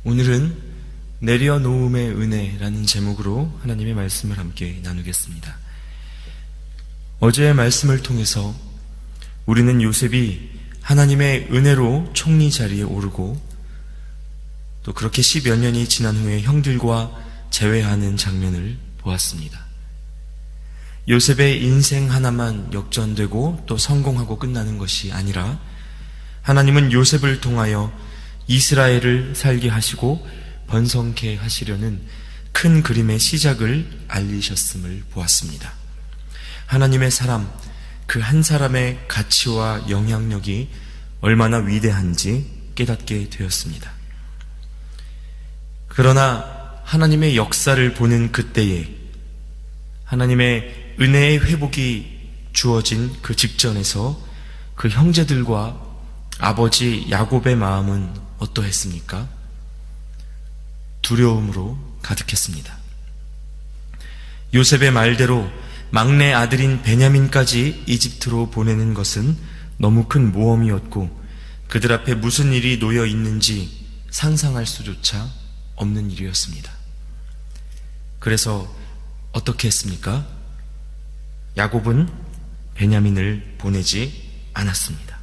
오늘은 내려놓음의 은혜라는 제목으로 하나님의 말씀을 함께 나누겠습니다. 어제의 말씀을 통해서 우리는 요셉이 하나님의 은혜로 총리 자리에 오르고 또 그렇게 10여 년이 지난 후에 형들과 재회하는 장면을 보았습니다. 요셉의 인생 하나만 역전되고 또 성공하고 끝나는 것이 아니라 하나님은 요셉을 통하여 이스라엘을 살게 하시고 번성케 하시려는 큰 그림의 시작을 알리셨음을 보았습니다. 하나님의 사람, 그 한 사람의 가치와 영향력이 얼마나 위대한지 깨닫게 되었습니다. 그러나 하나님의 역사를 보는 그때에 하나님의 은혜의 회복이 주어진 그 직전에서 그 형제들과 아버지 야곱의 마음은 어떠했습니까? 두려움으로 가득했습니다. 요셉의 말대로 막내 아들인 베냐민까지 이집트로 보내는 것은 너무 큰 모험이었고 그들 앞에 무슨 일이 놓여 있는지 상상할 수조차 없는 일이었습니다. 그래서 어떻게 했습니까? 야곱은 베냐민을 보내지 않았습니다.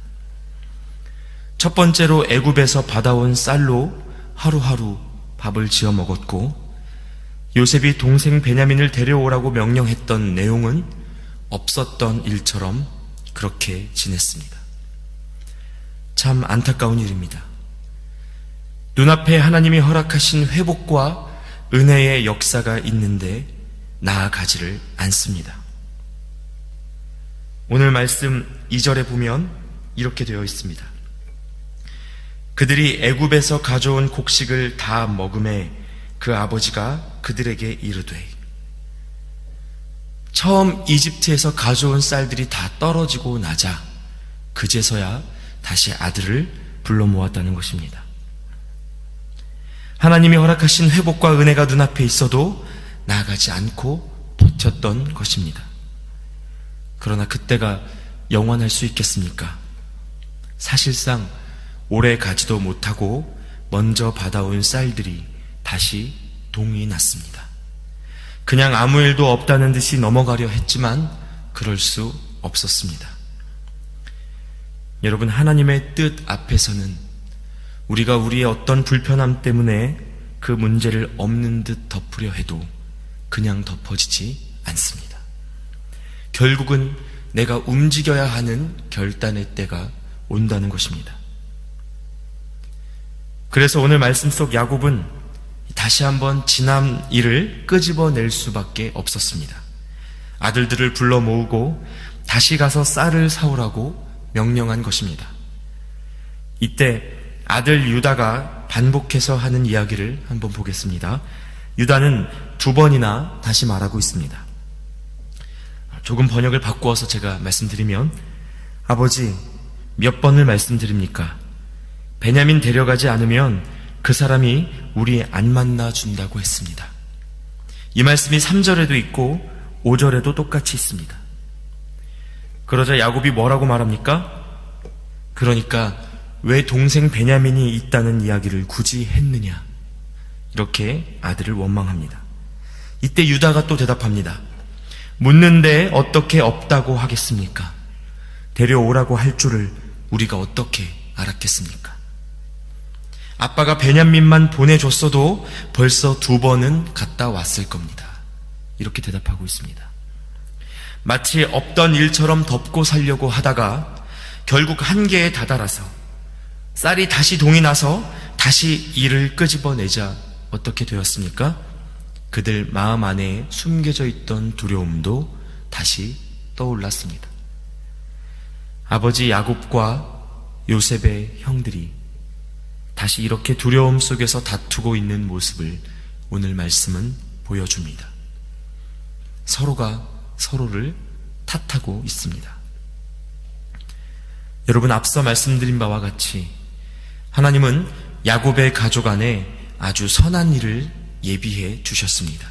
첫 번째로 애굽에서 받아온 쌀로 하루하루 밥을 지어 먹었고 요셉이 동생 베냐민을 데려오라고 명령했던 내용은 없었던 일처럼 그렇게 지냈습니다. 참 안타까운 일입니다. 눈앞에 하나님이 허락하신 회복과 은혜의 역사가 있는데 나아가지를 않습니다. 오늘 말씀 2절에 보면 이렇게 되어 있습니다. 그들이 애굽에서 가져온 곡식을 다 먹음에 그 아버지가 그들에게 이르되, 처음 이집트에서 가져온 쌀들이 다 떨어지고 나자 그제서야 다시 아들을 불러 모았다는 것입니다. 하나님이 허락하신 회복과 은혜가 눈앞에 있어도 나아가지 않고 버텼던 것입니다. 그러나 그때가 영원할 수 있겠습니까? 사실상 오래 가지도 못하고 먼저 받아온 쌀들이 다시 동이 났습니다. 그냥 아무 일도 없다는 듯이 넘어가려 했지만 그럴 수 없었습니다. 여러분, 하나님의 뜻 앞에서는 우리가 우리의 어떤 불편함 때문에 그 문제를 없는 듯 덮으려 해도 그냥 덮어지지 않습니다. 결국은 내가 움직여야 하는 결단의 때가 온다는 것입니다. 그래서 오늘 말씀 속 야곱은 다시 한번 지난 일을 끄집어낼 수밖에 없었습니다. 아들들을 불러 모으고 다시 가서 쌀을 사오라고 명령한 것입니다. 이때 아들 유다가 반복해서 하는 이야기를 한번 보겠습니다. 유다는 2번이나 다시 말하고 있습니다. 조금 번역을 바꾸어서 제가 말씀드리면, 아버지, 몇 번을 말씀드립니까? 베냐민 데려가지 않으면 그 사람이 우리 안 만나준다고 했습니다. 이 말씀이 3절에도 있고 5절에도 똑같이 있습니다. 그러자 야곱이 뭐라고 말합니까? 그러니까 왜 동생 베냐민이 있다는 이야기를 굳이 했느냐, 이렇게 아들을 원망합니다. 이때 유다가 또 대답합니다. 묻는데 어떻게 없다고 하겠습니까? 데려오라고 할 줄을 우리가 어떻게 알았겠습니까? 아빠가 베냐민만 보내줬어도 벌써 2번은 갔다 왔을 겁니다. 이렇게 대답하고 있습니다. 마치 없던 일처럼 덮고 살려고 하다가 결국 한계에 다다라서 쌀이 다시 동이 나서 다시 일을 끄집어내자 어떻게 되었습니까? 그들 마음 안에 숨겨져 있던 두려움도 다시 떠올랐습니다. 아버지 야곱과 요셉의 형들이 다시 이렇게 두려움 속에서 다투고 있는 모습을 오늘 말씀은 보여줍니다. 서로가 서로를 탓하고 있습니다. 여러분, 앞서 말씀드린 바와 같이 하나님은 야곱의 가족 안에 아주 선한 일을 예비해 주셨습니다.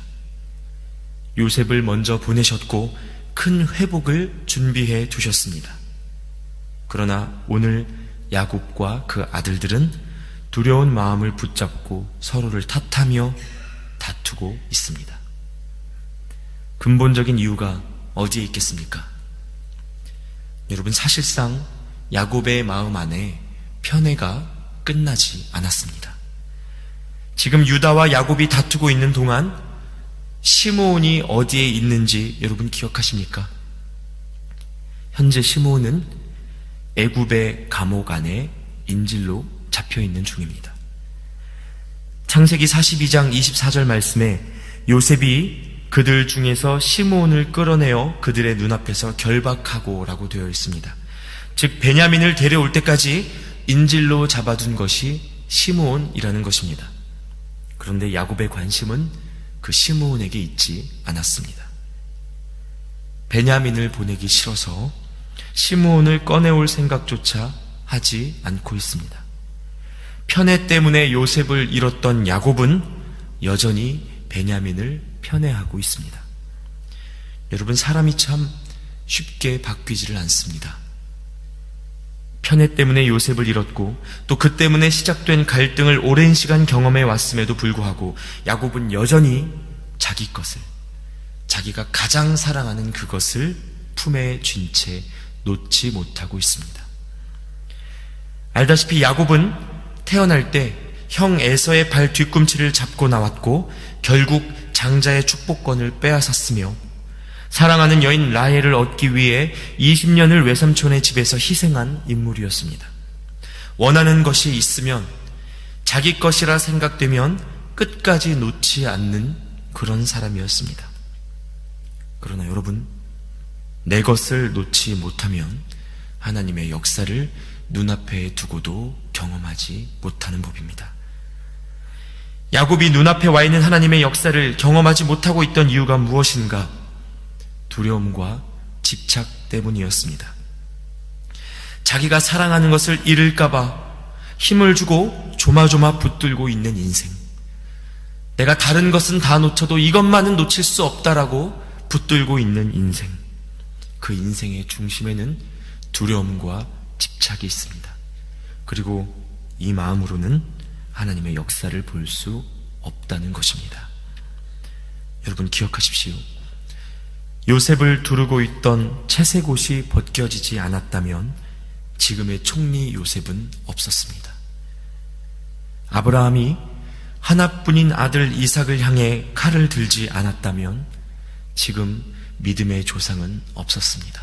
요셉을 먼저 보내셨고 큰 회복을 준비해 두셨습니다. 그러나 오늘 야곱과 그 아들들은 두려운 마음을 붙잡고 서로를 탓하며 다투고 있습니다. 근본적인 이유가 어디에 있겠습니까? 여러분, 사실상 야곱의 마음 안에 편애가 끝나지 않았습니다. 지금 유다와 야곱이 다투고 있는 동안 시므온이 어디에 있는지 여러분 기억하십니까? 현재 시므온은 애굽의 감옥 안에 인질로 잡혀있는 중입니다. 창세기 42장 24절 말씀에 요셉이 그들 중에서 시므온을 끌어내어 그들의 눈앞에서 결박하고 라고 되어 있습니다. 즉 베냐민을 데려올 때까지 인질로 잡아둔 것이 시므온이라는 것입니다. 그런데 야곱의 관심은 그 시므온에게 있지 않았습니다. 베냐민을 보내기 싫어서 시므온을 꺼내올 생각조차 하지 않고 있습니다. 편애 때문에 요셉을 잃었던 야곱은 여전히 베냐민을 편애하고 있습니다. 여러분, 사람이 참 쉽게 바뀌지를 않습니다. 편애 때문에 요셉을 잃었고 또 그 때문에 시작된 갈등을 오랜 시간 경험해 왔음에도 불구하고 야곱은 여전히 자기 것을, 자기가 가장 사랑하는 그것을 품에 쥔 채 놓지 못하고 있습니다. 알다시피 야곱은 태어날 때 형 에서의 발 뒤꿈치를 잡고 나왔고 결국 장자의 축복권을 빼앗았으며 사랑하는 여인 라헬을 얻기 위해 20년을 외삼촌의 집에서 희생한 인물이었습니다. 원하는 것이 있으면 자기 것이라 생각되면 끝까지 놓지 않는 그런 사람이었습니다. 그러나 여러분, 내 것을 놓지 못하면 하나님의 역사를 눈앞에 두고도 경험하지 못하는 법입니다. 야곱이 눈앞에 와 있는 하나님의 역사를 경험하지 못하고 있던 이유가 무엇인가? 두려움과 집착 때문이었습니다. 자기가 사랑하는 것을 잃을까봐 힘을 주고 조마조마 붙들고 있는 인생, 내가 다른 것은 다 놓쳐도 이것만은 놓칠 수 없다라고 붙들고 있는 인생, 그 인생의 중심에는 두려움과 집착이 있습니다. 그리고 이 마음으로는 하나님의 역사를 볼 수 없다는 것입니다. 여러분 기억하십시오. 요셉을 두르고 있던 채색옷이 벗겨지지 않았다면 지금의 총리 요셉은 없었습니다. 아브라함이 하나뿐인 아들 이삭을 향해 칼을 들지 않았다면 지금 믿음의 조상은 없었습니다.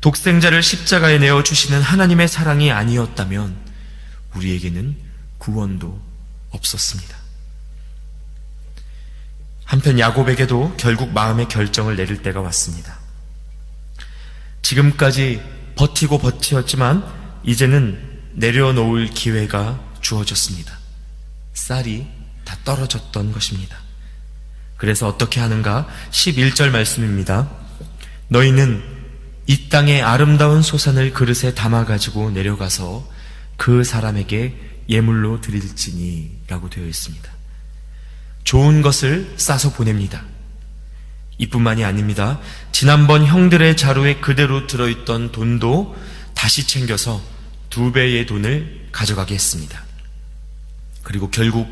독생자를 십자가에 내어주시는 하나님의 사랑이 아니었다면 우리에게는 구원도 없었습니다. 한편 야곱에게도 결국 마음의 결정을 내릴 때가 왔습니다. 지금까지 버티고 버티었지만 이제는 내려놓을 기회가 주어졌습니다. 쌀이 다 떨어졌던 것입니다. 그래서 어떻게 하는가? 11절 말씀입니다. 너희는 이 땅의 아름다운 소산을 그릇에 담아가지고 내려가서 그 사람에게 예물로 드릴지니 라고 되어 있습니다. 좋은 것을 싸서 보냅니다. 이뿐만이 아닙니다. 지난번 형들의 자루에 그대로 들어있던 돈도 다시 챙겨서 2배의 돈을 가져가게 했습니다. 그리고 결국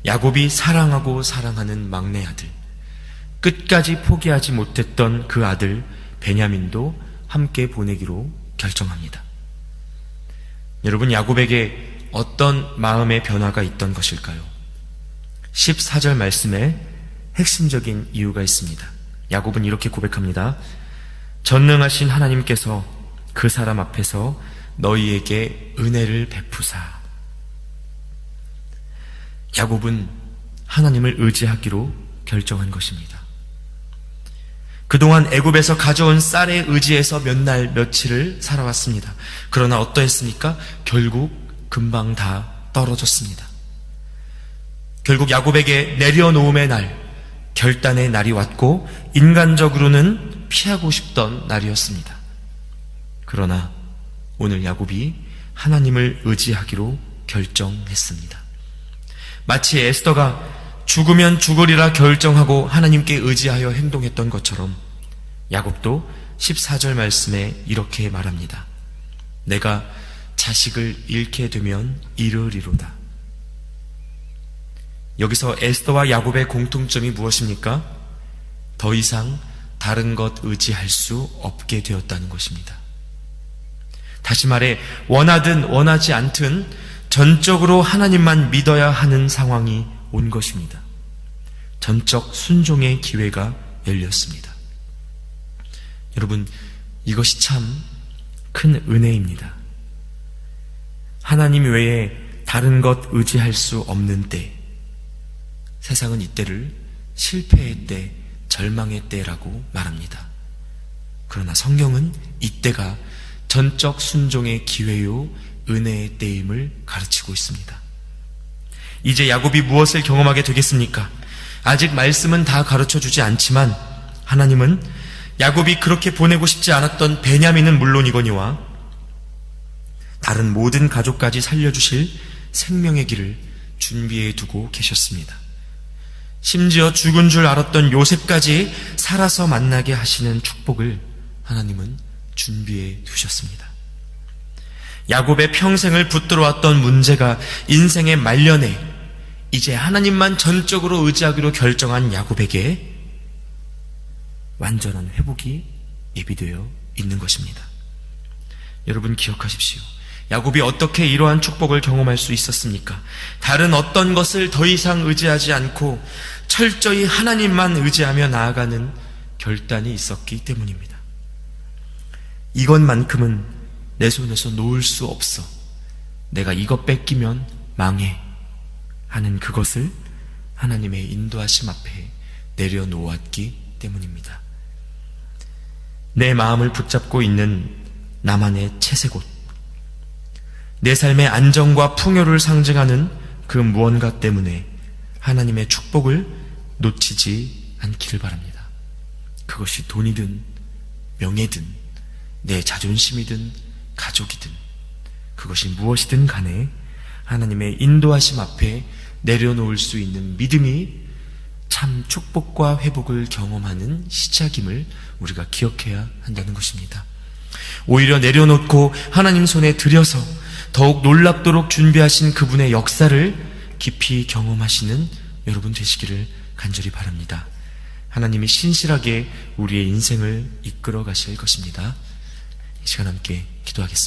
야곱이 사랑하고 사랑하는 막내 아들, 끝까지 포기하지 못했던 그 아들 베냐민도 함께 보내기로 결정합니다. 여러분, 야곱에게 어떤 마음의 변화가 있던 것일까요? 14절 말씀에 핵심적인 이유가 있습니다. 야곱은 이렇게 고백합니다. 전능하신 하나님께서 그 사람 앞에서 너희에게 은혜를 베푸사. 야곱은 하나님을 의지하기로 결정한 것입니다. 그동안 애굽에서 가져온 쌀에 의지해서 몇 날 며칠을 살아왔습니다. 그러나 어떠했습니까? 결국 금방 다 떨어졌습니다. 결국 야곱에게 내려놓음의 날, 결단의 날이 왔고 인간적으로는 피하고 싶던 날이었습니다. 그러나 오늘 야곱이 하나님을 의지하기로 결정했습니다. 마치 에스더가 죽으면 죽으리라 결정하고 하나님께 의지하여 행동했던 것처럼 야곱도 14절 말씀에 이렇게 말합니다. 내가 자식을 잃게 되면 이르리로다. 여기서 에스더와 야곱의 공통점이 무엇입니까? 더 이상 다른 것 의지할 수 없게 되었다는 것입니다. 다시 말해 원하든 원하지 않든 전적으로 하나님만 믿어야 하는 상황이 온 것입니다. 전적 순종의 기회가 열렸습니다. 여러분, 이것이 참 큰 은혜입니다. 하나님 외에 다른 것 의지할 수 없는 때, 세상은 이때를 실패의 때, 절망의 때라고 말합니다. 그러나 성경은 이때가 전적 순종의 기회요 은혜의 때임을 가르치고 있습니다. 이제 야곱이 무엇을 경험하게 되겠습니까? 아직 말씀은 다 가르쳐주지 않지만 하나님은 야곱이 그렇게 보내고 싶지 않았던 베냐민은 물론이거니와 다른 모든 가족까지 살려주실 생명의 길을 준비해 두고 계셨습니다. 심지어 죽은 줄 알았던 요셉까지 살아서 만나게 하시는 축복을 하나님은 준비해 두셨습니다. 야곱의 평생을 붙들어왔던 문제가 인생의 말년에 이제 하나님만 전적으로 의지하기로 결정한 야곱에게 완전한 회복이 예비되어 있는 것입니다. 여러분 기억하십시오. 야곱이 어떻게 이러한 축복을 경험할 수 있었습니까? 다른 어떤 것을 더 이상 의지하지 않고 철저히 하나님만 의지하며 나아가는 결단이 있었기 때문입니다. 이것만큼은 내 손에서 놓을 수 없어. 내가 이것 뺏기면 망해. 하는 그것을 하나님의 인도하심 앞에 내려놓았기 때문입니다. 내 마음을 붙잡고 있는 나만의 채색옷, 내 삶의 안정과 풍요를 상징하는 그 무언가 때문에 하나님의 축복을 놓치지 않기를 바랍니다. 그것이 돈이든 명예든 내 자존심이든 가족이든 그것이 무엇이든 간에 하나님의 인도하심 앞에 내려놓을 수 있는 믿음이 참 축복과 회복을 경험하는 시작임을 우리가 기억해야 한다는 것입니다. 오히려 내려놓고 하나님 손에 들여서 더욱 놀랍도록 준비하신 그분의 역사를 깊이 경험하시는 여러분 되시기를 간절히 바랍니다. 하나님이 신실하게 우리의 인생을 이끌어 가실 것입니다. 이 시간 함께 기도하겠습니다.